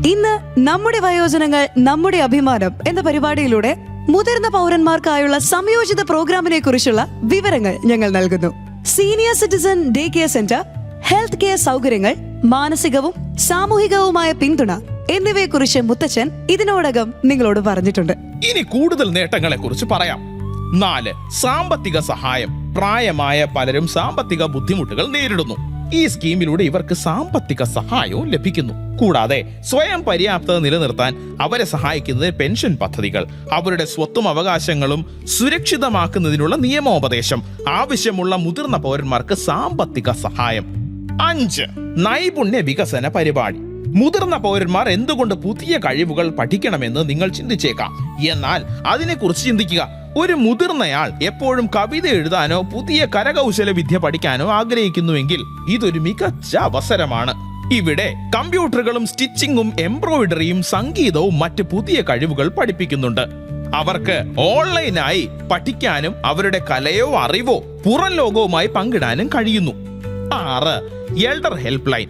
ഇന്ന് നമ്മുടെ വയോജനങ്ങൾ നമ്മുടെ അഭിമാനം എന്ന പരിപാടിയിലൂടെ മുതിർന്ന പൗരന്മാർക്കായുള്ള സംയോജിത പ്രോഗ്രാമിനെ കുറിച്ചുള്ള വിവരങ്ങൾ ഞങ്ങൾ നൽകുന്നു. Senior citizen day care centre, health care സൗകര്യങ്ങൾ, മാനസികവും സാമൂഹികവുമായ പിന്തുണ എന്നിവയെക്കുറിച്ച് മുത്തച്ഛൻ ഇതിനോടകം നിങ്ങളോട് പറഞ്ഞിട്ടുണ്ട്. ഇനി കൂടുതൽ നേട്ടങ്ങളെ കുറിച്ച് പറയാം. 4. സാമ്പത്തിക സഹായം. പ്രായമായ പലരും സാമ്പത്തിക ബുദ്ധിമുട്ടുകൾ നേരിടുന്നു. ഈ സ്കീമിലൂടെ ഇവർക്ക് സാമ്പത്തിക സഹായവും ലഭിക്കുന്നു. കൂടാതെ സ്വയം പര്യാപ്തത നിലനിർത്താൻ അവരെ സഹായിക്കുന്നത് പെൻഷൻ പദ്ധതികൾ, അവരുടെ സ്വത്തും അവകാശങ്ങളും സുരക്ഷിതമാക്കുന്നതിനുള്ള നിയമോപദേശം, ആവശ്യമുള്ള മുതിർന്ന പൗരന്മാർക്ക് സാമ്പത്തിക സഹായം. 5. നൈപുണ്യ വികസന പരിപാടി. മുതിർന്ന പൗരന്മാർ എന്തുകൊണ്ട് പുതിയ കഴിവുകൾ പഠിക്കണമെന്ന് നിങ്ങൾ ചിന്തിച്ചേക്കാം. എന്നാൽ അതിനെക്കുറിച്ച് ചിന്തിക്കുക. ഒരു മുതിർന്നയാൾ എപ്പോഴും കവിത എഴുതാനോ പുതിയ കരകൗശല വിദ്യ പഠിക്കാനോ ആഗ്രഹിക്കുന്നുവെങ്കിൽ ഇതൊരു മികച്ച അവസരമാണ്. ഇവിടെ കമ്പ്യൂട്ടറുകളും സ്റ്റിച്ചിങ്ങും എംബ്രോയിഡറിയും സംഗീതവും മറ്റ് പുതിയ കഴിവുകൾ പഠിപ്പിക്കുന്നുണ്ട്. അവർക്ക് ഓൺലൈനായി പഠിക്കാനും അവരുടെ കലയോ അറിവോ പുറം ലോകവുമായി പങ്കിടാനും കഴിയുന്നു. 6. Elder help line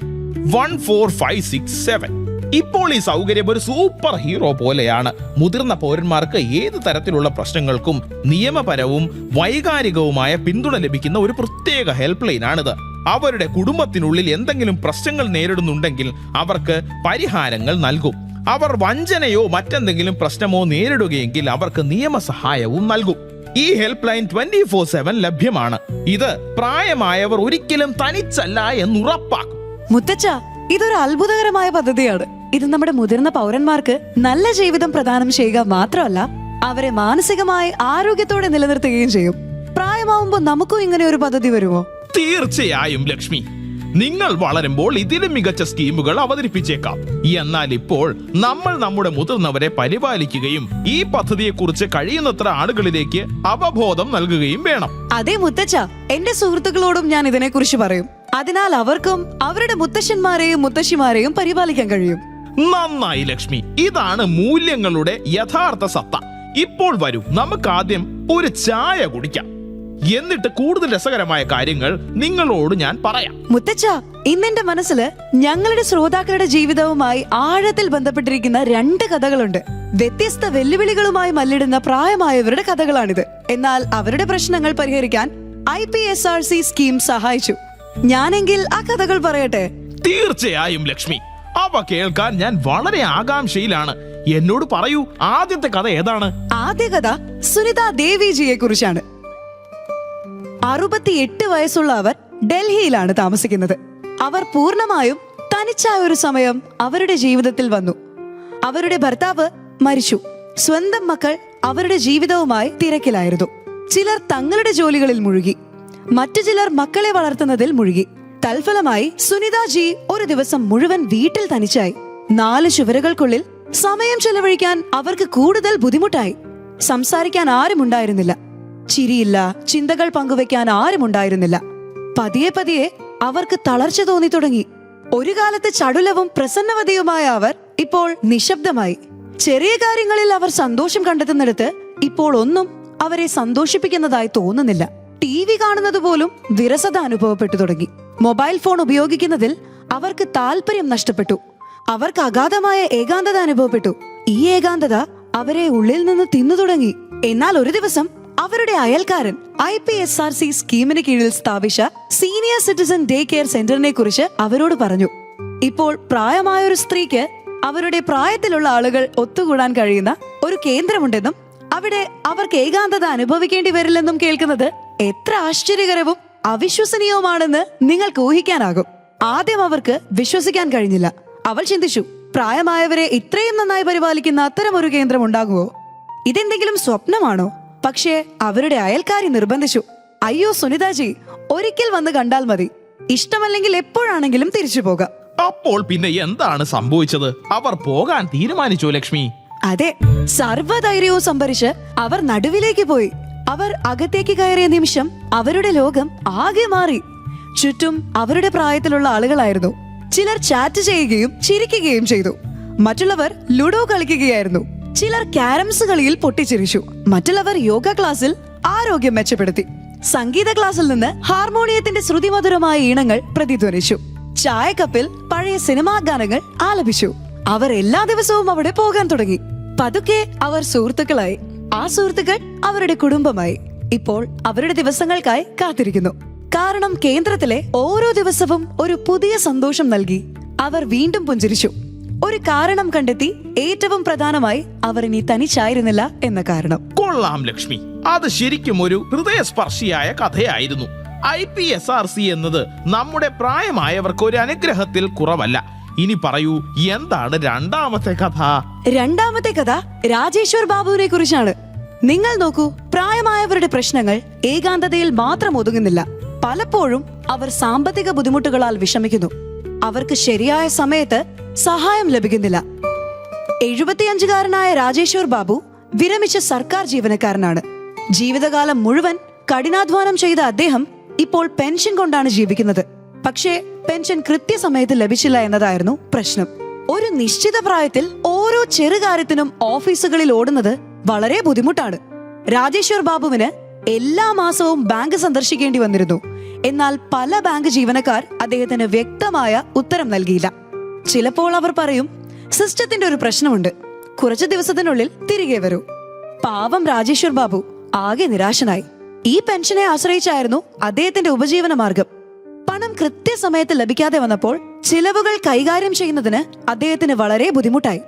14567. ഇപ്പോൾ ഈ സൗകര്യം ഒരു സൂപ്പർ ഹീറോ പോലെയാണ്. മുതിർന്ന പൗരന്മാർക്ക് ഏത് തരത്തിലുള്ള പ്രശ്നങ്ങൾക്കും നിയമപരവും വൈകാരികവുമായ പിന്തുണ ലഭിക്കുന്ന ഒരു പ്രത്യേക ഹെൽപ്പ് ലൈൻ ആണിത്. അവരുടെ കുടുംബത്തിനുള്ളിൽ എന്തെങ്കിലും പ്രശ്നങ്ങൾ നേരിടുന്നുണ്ടെങ്കിൽ അവർക്ക് പരിഹാരങ്ങൾ നൽകും. അവർ വഞ്ചനയോ മറ്റെന്തെങ്കിലും പ്രശ്നമോ നേരിടുകയെങ്കിൽ അവർക്ക് നിയമസഹായവും നൽകും. ഈ ഹെൽപ്പ് ലൈൻ 24/7 ലഭ്യമാണ്. ഇത് പ്രായമായവർ ഒരിക്കലും തനിച്ചല്ല എന്നുറപ്പാക്കും. മുത്തച്ഛ, ഇതൊരു അത്ഭുതകരമായ പദ്ധതിയാണ്. ഇത് നമ്മുടെ മുതിർന്ന പൗരന്മാർക്ക് നല്ല ജീവിതം പ്രദാനം ചെയ്യുക മാത്രമല്ല, അവരെ മാനസികമായി ആരോഗ്യത്തോടെ നിലനിർത്തുകയും ചെയ്യും. പ്രായമാവുമ്പോൾ നമുക്കും ഇങ്ങനെ ഒരു പദ്ധതി വരുമോ? തീർച്ചയായും ലക്ഷ്മി. നിങ്ങൾ വളരുമ്പോൾ ഇതിലും മികച്ച സ്കീമുകൾ അവതരിപ്പിച്ചേക്കാം. എന്നാൽ ഇപ്പോൾ നമ്മൾ നമ്മുടെ മുതിർന്നവരെ പരിപാലിക്കുകയും ഈ പദ്ധതിയെക്കുറിച്ച് കഴിയുന്നത്ര ആളുകളിലേക്ക് അവബോധം നൽകുകയും വേണം. അതേ മുത്തച്ഛ, എന്റെ സുഹൃത്തുക്കളോടും ഞാൻ ഇതിനെക്കുറിച്ച് പറയും. അതിനാൽ അവർക്കും അവരുടെ മുത്തശ്ശന്മാരെയും മുത്തശ്ശിമാരെയും പരിപാലിക്കാൻ കഴിയും. നന്നായി ലക്ഷ്മി. ഇതാണ് മൂല്യങ്ങളുടെ യഥാർത്ഥ സത്ത. ഇപ്പോൾ വരൂ, നമുക്ക് ആദ്യം ഒരു ചായ കുടിക്കാം. എന്നിട്ട് കൂടുതൽ രസകരമായ കാര്യങ്ങൾ നിങ്ങളോട് ഞാൻ പറയാം. മുത്തച്ഛ, ഇന്നെന്റെ മനസ്സിൽ ഞങ്ങളുടെ ശ്രോതാക്കളുടെ ജീവിതവുമായി ആഴത്തിൽ ബന്ധപ്പെട്ടിരിക്കുന്ന 2 കഥകളുണ്ട്. വ്യത്യസ്ത വെല്ലുവിളികളുമായി മല്ലിടുന്ന പ്രായമായവരുടെ കഥകളാണിത്. എന്നാൽ അവരുടെ പ്രശ്നങ്ങൾ പരിഹരിക്കാൻ IPSRC സ്കീം സഹായിച്ചു. ഞാനെങ്കിൽ ആ കഥകൾ പറയട്ടെ? തീർച്ചയായും ലക്ഷ്മി. അവ കേൾക്കാൻ ഞാൻ വളരെ ആകാംക്ഷയിലാണ്. എന്നോട് പറയൂ, ആദ്യത്തെ കഥ ഏതാണ്? ആദ്യ കഥ സുനിത ദേവിജിയെ കുറിച്ചാണ്. 68 വയസ്സുള്ള അവർ ഡൽഹിയിലാണ് താമസിക്കുന്നത്. അവർ പൂർണ്ണമായും തനിച്ചായ ഒരു സമയം അവരുടെ ജീവിതത്തിൽ വന്നു. അവരുടെ ഭർത്താവ് മരിച്ചു. സ്വന്തം മക്കൾ അവരുടെ ജീവിതവുമായി തിരക്കിലായിരുന്നു. ചിലർ തങ്ങളുടെ ജോലികളിൽ മുഴുകി, മറ്റു ചിലർ മക്കളെ വളർത്തുന്നതിൽ മുഴുകി. തൽഫലമായി സുനിതാജി ഒരു ദിവസം മുഴുവൻ വീട്ടിൽ തനിച്ചായി. 4 ചുവരുകൾക്കുള്ളിൽ സമയം ചെലവഴിക്കാൻ അവർക്ക് കൂടുതൽ ബുദ്ധിമുട്ടായി. സംസാരിക്കാൻ ആരുമുണ്ടായിരുന്നില്ല. ചിരിയില്ല, ചിന്തകൾ പങ്കുവെക്കാൻ ആരുമുണ്ടായിരുന്നില്ല. പതിയെ പതിയെ അവർക്ക് തളർച്ച തോന്നി തുടങ്ങി. ഒരു കാലത്ത് ചടുലവും പ്രസന്നവതിയുമായ അവർ ഇപ്പോൾ നിശബ്ദമായി. ചെറിയ കാര്യങ്ങളിൽ അവർ സന്തോഷം കണ്ടെത്തുന്നിടത്ത് ഇപ്പോൾ ഒന്നും അവരെ സന്തോഷിപ്പിക്കുന്നതായി തോന്നുന്നില്ല. TV കാണുന്നത് പോലും വിരസത അനുഭവപ്പെട്ടു തുടങ്ങി. മൊബൈൽ ഫോൺ ഉപയോഗിക്കുന്നതിൽ അവർക്ക് താല്പര്യം നഷ്ടപ്പെട്ടു. അവർക്ക് അഗാധമായ ഏകാന്തത അനുഭവപ്പെട്ടു. ഈ ഏകാന്തത അവരെ ഉള്ളിൽ നിന്ന് തിന്നു തുടങ്ങി. എന്നാൽ ഒരു ദിവസം അവരുടെ അയൽക്കാരൻ IPSRC സ്കീമിന് കീഴിൽ സ്ഥാപിച്ച സീനിയർ സിറ്റിസൺ ഡേ കെയർ സെന്ററിനെ കുറിച്ച് അവരോട് പറഞ്ഞു. ഇപ്പോൾ പ്രായമായ ഒരു സ്ത്രീക്ക് അവരുടെ പ്രായത്തിലുള്ള ആളുകൾ ഒത്തുകൂടാൻ കഴിയുന്ന ഒരു കേന്ദ്രമുണ്ടെന്നും അവിടെ അവർക്ക് ഏകാന്തത അനുഭവിക്കേണ്ടി വരില്ലെന്നും കേൾക്കുന്നത് എത്ര ആശ്ചര്യകരവും അവിശ്വസനീയവുമാണെന്ന് നിങ്ങൾക്ക് ഊഹിക്കാനാകും. ആദ്യം അവർക്ക് വിശ്വസിക്കാൻ കഴിഞ്ഞില്ല. അവൾ ചിന്തിച്ചു, പ്രായമായവരെ ഇത്രയും നന്നായി പരിപാലിക്കുന്ന അത്തരം ഒരു കേന്ദ്രം ഉണ്ടാകുമോ? ഇതെന്തെങ്കിലും സ്വപ്നമാണോ? പക്ഷേ അവരുടെ അയൽക്കാരി നിർബന്ധിച്ചു. അയ്യോ സുനിതാജി, ഒരിക്കൽ വന്ന് കണ്ടാൽ മതി. ഇഷ്ടമല്ലെങ്കിൽ എപ്പോഴാണെങ്കിലും തിരിച്ചു പോകാം. അപ്പോൾ പിന്നെ എന്താണ് സംഭവിച്ചത്? അവർ പോകാൻ തീരുമാനിച്ചു ലക്ഷ്മി. അതെ, സർവ്വധൈര്യവും സംഭരിച്ച് അവർ നടുവിലേക്ക് പോയി. അവർ അകത്തേക്ക് കയറിയ നിമിഷം അവരുടെ ലോകം ആകെ മാറി. ചുറ്റും അവരുടെ പ്രായത്തിലുള്ള ആളുകളായിരുന്നു. ചിലർ ചാറ്റ് ചെയ്യുകയും ചിരിക്കുകയും ചെയ്തു. മറ്റുള്ളവർ ലുഡോ കളിക്കുകയായിരുന്നു. ചിലർ ക്യാരംസ് കളിയിൽ പൊട്ടിച്ചിരിച്ചു. മറ്റുള്ളവർ യോഗ ക്ലാസ്സിൽ ആരോഗ്യം മെച്ചപ്പെടുത്തി. സംഗീത ക്ലാസ്സിൽ നിന്ന് ഹാർമോണിയത്തിന്റെ ശ്രുതിമധുരമായ ഈണങ്ങൾ പ്രതിധ്വനിച്ചു. ചായക്കപ്പിൽ പഴയ സിനിമാ ഗാനങ്ങൾ ആലപിച്ചു. അവർ എല്ലാ ദിവസവും അവിടെ പോകാൻ തുടങ്ങി. പതുക്കെ അവർ സുഹൃത്തുക്കളായി. ആ സുഹൃത്തുക്കൾ അവരുടെ കുടുംബമായി. ഇപ്പോൾ അവരുടെ ദിവസങ്ങൾക്കായി കാത്തിരിക്കുന്നു. കാരണം കേന്ദ്രത്തിലെ ഓരോ ദിവസവും ഒരു പുതിയ സന്തോഷം നൽകി. അവർ വീണ്ടും പുഞ്ചിരിച്ചു. ഒരു കാരണം കണ്ടെത്തി. ഏറ്റവും പ്രധാനമായി അവർ ഇനി തനിച്ചായിരുന്നില്ല എന്ന കാരണം. കൊള്ളാം ലക്ഷ്മി, അത് ശരിക്കും ഒരു ഹൃദയസ്പർശിയായ കഥയായിരുന്നു. IPSRC എന്നത് നമ്മുടെ പ്രായമായവർക്ക് ഒരു അനുഗ്രഹത്തിൽ കുറവല്ല. ഇനി പറയൂ, എന്താണ് രണ്ടാമത്തെ കഥ? രണ്ടാമത്തെ കഥ രാജേശ്വർ ബാബുവിനെ കുറിച്ചാണ്. നിങ്ങൾ നോക്കൂ, പ്രായമായവരുടെ പ്രശ്നങ്ങൾ ഏകാന്തതയിൽ മാത്രം ഒതുങ്ങുന്നില്ല. പലപ്പോഴും അവർ സാമ്പത്തിക ബുദ്ധിമുട്ടുകളാൽ വിഷമിക്കുന്നു. അവർക്ക് ശരിയായ സമയത്ത് സഹായം ലഭിക്കുന്നില്ല. 75-കാരനായ രാജേശ്വർ ബാബു വിരമിച്ച സർക്കാർ ജീവനക്കാരനാണ്. ജീവിതകാലം മുഴുവൻ കഠിനാധ്വാനം ചെയ്ത അദ്ദേഹം ഇപ്പോൾ പെൻഷൻ കൊണ്ടാണ് ജീവിക്കുന്നത്. പക്ഷേ പെൻഷൻ കൃത്യസമയത്ത് ലഭിച്ചില്ല എന്നതായിരുന്നു പ്രശ്നം. ഒരു നിശ്ചിത പ്രായത്തിൽ ഓരോ ചെറുകാര്യത്തിനും ഓഫീസുകളിൽ ഓടുന്നത് വളരെ ബുദ്ധിമുട്ടാണ്. രാജേശ്വർ ബാബുവിന് എല്ലാ മാസവും ബാങ്ക് സന്ദർശിക്കേണ്ടി വന്നിരുന്നു. എന്നാൽ പല ബാങ്ക് ജീവനക്കാർ അദ്ദേഹത്തിന് വ്യക്തമായ ഉത്തരം നൽകിയില്ല. ചിലപ്പോൾ അവർ പറയും, സിസ്റ്റത്തിന്റെ ഒരു പ്രശ്നമുണ്ട്, കുറച്ചു ദിവസത്തിനുള്ളിൽ തിരികെ വരൂ. പാവം രാജേശ്വർ ബാബു ആകെ നിരാശനായി. ഈ പെൻഷനെ ആശ്രയിച്ചായിരുന്നു അദ്ദേഹത്തിന്റെ ഉപജീവന മാർഗം. പണം കൃത്യസമയത്ത് ലഭിക്കാതെ വന്നപ്പോൾ ചിലവുകൾ കൈകാര്യം ചെയ്യുന്നതിന് അദ്ദേഹത്തിന് വളരെ ബുദ്ധിമുട്ടായി.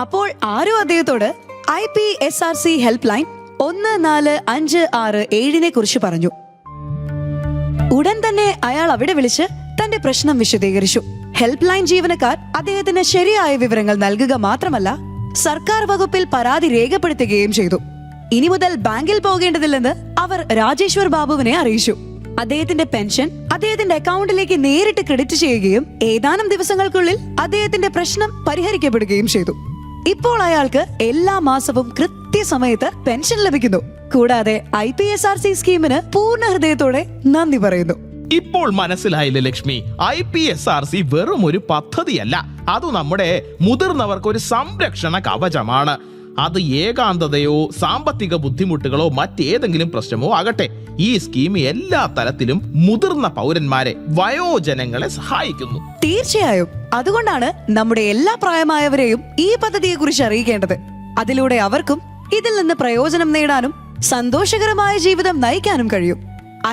അപ്പോൾ ആരോ അദ്ദേഹത്തോട് IPSRC ഹെൽപ്പ് ലൈൻ 14567 കുറിച്ച് പറഞ്ഞു. ഉടൻ തന്നെ അയാൾ അവിടെ വിളിച്ച് തന്റെ പ്രശ്നം വിശദീകരിച്ചു. ഹെൽപ്പ് ലൈൻ ജീവനക്കാർ അദ്ദേഹത്തിന് ശരിയായ വിവരങ്ങൾ നൽകുക മാത്രമല്ല, സർക്കാർ വകുപ്പിൽ പരാതി രേഖപ്പെടുത്തുകയും ചെയ്തു. ഇനി മുതൽ ബാങ്കിൽ പോകേണ്ടതില്ലെന്ന് അവർ രാജേശ്വർ ബാബുവിനെ അറിയിച്ചു. അദ്ദേഹത്തിന്റെ പെൻഷൻ അദ്ദേഹത്തിന്റെ അക്കൗണ്ടിലേക്ക് നേരിട്ട് ക്രെഡിറ്റ് ചെയ്യുകയും ഏതാനും ദിവസങ്ങൾക്കുള്ളിൽ അദ്ദേഹത്തിന്റെ പ്രശ്നം പരിഹരിക്കപ്പെടുകയും ചെയ്തു. ഇപ്പോൾ അയാൾക്ക് എല്ലാ മാസവും കൃത്യസമയത്ത് പെൻഷൻ ലഭിക്കുന്നു. കൂടാതെ IPSRC സ്കീമിന് പൂർണ്ണ ഹൃദയത്തോടെ നന്ദി പറയുന്നു. ഇപ്പോൾ മനസ്സിലായില്ലേ ലക്ഷ്മി, IPSRC വെറും ഒരു പദ്ധതിയല്ല, അത് നമ്മുടെ മുതിർന്നവർക്ക് ഒരു സംരക്ഷണ കവചമാണ്. അത് ഏകാന്തതയോ സാമ്പത്തിക ബുദ്ധിമുട്ടുകളോ മറ്റേതെങ്കിലും പ്രശ്നമോ ആകട്ടെ, ഈ സ്കീം എല്ലാ തരത്തിലും മുതിർന്ന പൗരന്മാരെ, വയോജനങ്ങളെ സഹായിക്കുന്നു. തീർച്ചയായും. അതുകൊണ്ടാണ് നമ്മുടെ എല്ലാ പ്രായമായവരെയും ഈ പദ്ധതിയെ കുറിച്ച് അറിയിക്കേണ്ടത്. അതിലൂടെ അവർക്കും ഇതിൽ നിന്ന് പ്രയോജനം നേടാനും സന്തോഷകരമായ ജീവിതം നയിക്കാനും കഴിയും.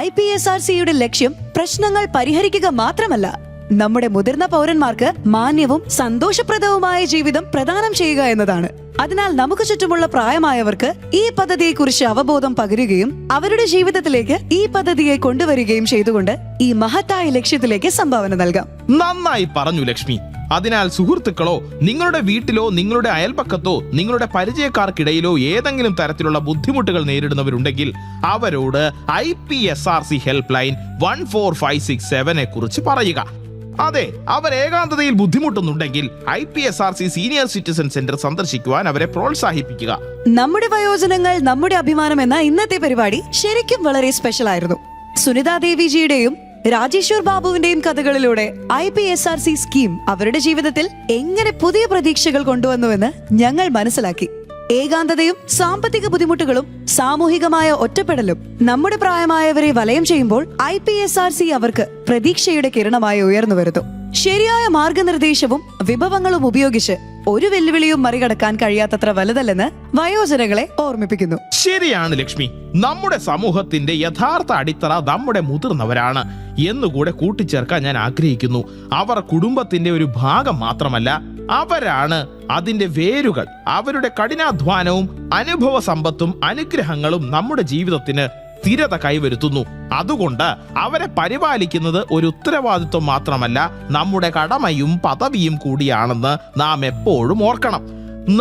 IPSRCയുടെ ലക്ഷ്യം പ്രശ്നങ്ങൾ പരിഹരിക്കുക മാത്രമല്ല, നമ്മുടെ മുതിർന്ന പൗരന്മാർക്ക് മാന്യവും സന്തോഷപ്രദവുമായ ജീവിതം പ്രദാനം ചെയ്യുക എന്നതാണ്. അതിനാൽ നമുക്ക് ചുറ്റുമുള്ള പ്രായമായവർക്ക് ഈ പദ്ധതിയെക്കുറിച്ച് അവബോധം പകരുകയും അവരുടെ ജീവിതത്തിലേക്ക് ഈ പദ്ധതിയെ കൊണ്ടുവരികയും ചെയ്തുകൊണ്ട് ഈ മഹത്തായ ലക്ഷ്യത്തിലേക്ക് സംഭാവന നൽകാം. നന്നായി പറഞ്ഞു ലക്ഷ്മി. അതിനാൽ സുഹൃത്തുക്കളോ, നിങ്ങളുടെ വീട്ടിലോ നിങ്ങളുടെ അയൽപക്കത്തോ നിങ്ങളുടെ പരിചയക്കാർക്കിടയിലോ ഏതെങ്കിലും തരത്തിലുള്ള ബുദ്ധിമുട്ടുകൾ നേരിടുന്നവരുണ്ടെങ്കിൽ അവരോട് IPSRC ഹെൽപ്പ് ലൈൻ 14567 കുറിച്ച് പറയുക. അതെ, അവർ ഏകാന്തതയിൽ ബുദ്ധിമുട്ടുന്നുണ്ടെങ്കിൽ IPSRC സീനിയർ സിറ്റിസൺ സെന്റർ സന്ദർശിക്കുവാൻ അവരെ പ്രോത്സാഹിപ്പിക്കുക. നമ്മുടെ വയോജനങ്ങൾ നമ്മുടെ അഭിമാനം എന്ന ഇന്നത്തെ പരിപാടി ശരിക്കും വളരെ സ്പെഷ്യൽ ആയിരുന്നു. സുനിതാ ദേവിജിയുടെയും രാജേശ്വർ ബാബുവിന്റെയും കഥകളിലൂടെ IPSRC സ്കീം അവരുടെ ജീവിതത്തിൽ എങ്ങനെ പുതിയ പ്രതീക്ഷകൾ കൊണ്ടുവന്നുവെന്ന് ഞങ്ങൾ മനസ്സിലാക്കി. ഏകാന്തതയും സാമ്പത്തിക ബുദ്ധിമുട്ടുകളും സാമൂഹികമായ ഒറ്റപ്പെടലും നമ്മുടെ പ്രായമായവരെ വലയം ചെയ്യുമ്പോൾ IPSRC അവർക്ക് പ്രതീക്ഷയുടെ കിരണമായി ഉയർന്നു വരുന്നു. ശരിയായ മാർഗനിർദ്ദേശവും വിഭവങ്ങളും ഉപയോഗിച്ച് ഒരു വെല്ലുവിളിയും മറികടക്കാൻ കഴിയാത്തത്ര വലുതല്ലെന്ന് വയോജനങ്ങളെ ഓർമ്മിപ്പിക്കുന്നു. ശരിയാണ് ലക്ഷ്മി, നമ്മുടെ സമൂഹത്തിന്റെ യഥാർത്ഥ അടിത്തറ നമ്മുടെ മുതിർന്നവരാണ് എന്നുകൂടെ കൂട്ടിച്ചേർക്കാൻ ഞാൻ ആഗ്രഹിക്കുന്നു. അവർ കുടുംബത്തിന്റെ ഒരു ഭാഗം മാത്രമല്ല, അവരാണ് അതിന്റെ വേരുകൾ. അവരുടെ കഠിനാധ്വാനവും അനുഭവ സമ്പത്തും അനുഗ്രഹങ്ങളും നമ്മുടെ ജീവിതത്തിന് സ്ഥിരത കൈവരുത്തുന്നു. അതുകൊണ്ട് അവരെ പരിപാലിക്കുന്നത് ഒരു ഉത്തരവാദിത്വം മാത്രമല്ല, നമ്മുടെ കടമയും പദവിയും കൂടിയാണെന്ന് നാം എപ്പോഴും ഓർക്കണം.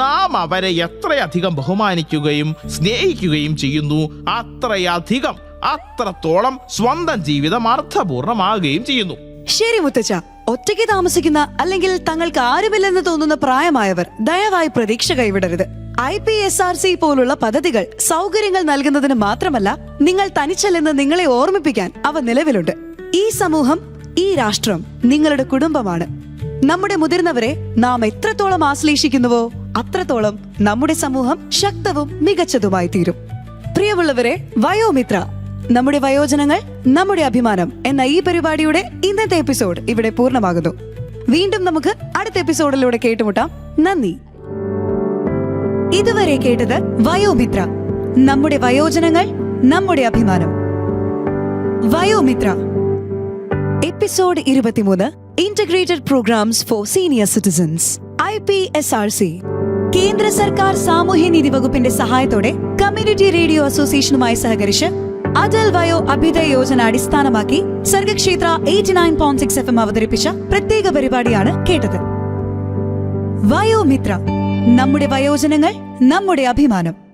നാം അവരെ എത്രയധികം ബഹുമാനിക്കുകയും സ്നേഹിക്കുകയും ചെയ്യുന്നു, അത്രത്തോളം സ്വന്തം ജീവിതം അർത്ഥപൂർണമാകുകയും ചെയ്യുന്നു. ശരി മുത്തച്ഛ, ഒറ്റയ്ക്ക് താമസിക്കുന്ന അല്ലെങ്കിൽ തങ്ങൾക്ക് ആരുമില്ലെന്ന് തോന്നുന്ന പ്രായമായവർ ദയവായി പ്രതീക്ഷ കൈവിടരുത്. IPSRC പോലുള്ള പദ്ധതികൾ സൗകര്യങ്ങൾ നൽകുന്നതിന് മാത്രമല്ല, നിങ്ങൾ തനിച്ചല്ലെന്ന് നിങ്ങളെ ഓർമ്മിപ്പിക്കാൻ അവ നിലവിലുണ്ട്. ഈ സമൂഹം, ഈ രാഷ്ട്രം നിങ്ങളുടെ കുടുംബമാണ്. നമ്മുടെ മുതിർന്നവരെ നാം എത്രത്തോളം ആശ്ലേഷിക്കുന്നുവോ അത്രത്തോളം നമ്മുടെ സമൂഹം ശക്തവും മികച്ചതുമായി തീരും. പ്രിയമുള്ളവരെ, വയോമിത്ര, നമ്മുടെ വയോജനങ്ങൾ നമ്മുടെ അഭിമാനം എന്ന ഈ പരിപാടിയുടെ ഇന്നത്തെ എപ്പിസോഡ് ഇവിടെ പൂർണ്ണമാകുന്നു. വീണ്ടും നമുക്ക് അടുത്ത എപ്പിസോഡിലൂടെ കേട്ടുമുട്ടാം. നന്ദി. ഇതുവരെ കേട്ടത് വയോമിത്ര, നമ്മുടെ വയോജനങ്ങൾ നമ്മുടെ അഭിമാനം. Vayomitra episode 23, integrated programmes for senior citizens, IPSRC. കേന്ദ്ര സർക്കാർ സാമൂഹ്യനീതി വകുപ്പിന്റെ സഹായത്തോടെ കമ്മ്യൂണിറ്റി റേഡിയോ അസോസിയേഷനുമായി സഹകരിച്ച് അടൽ വയോ അഭ്യുദയ യോജന അടിസ്ഥാനമാക്കി സർഗക്ഷേത്ര 89.6 FM അവതരിപ്പിച്ച പ്രത്യേക പരിപാടിയാണ് കേട്ടത്. വയോമിത്ര, നമ്മുടെ വയോജനങ്ങൾ നമ്മുടെ അഭിമാനം.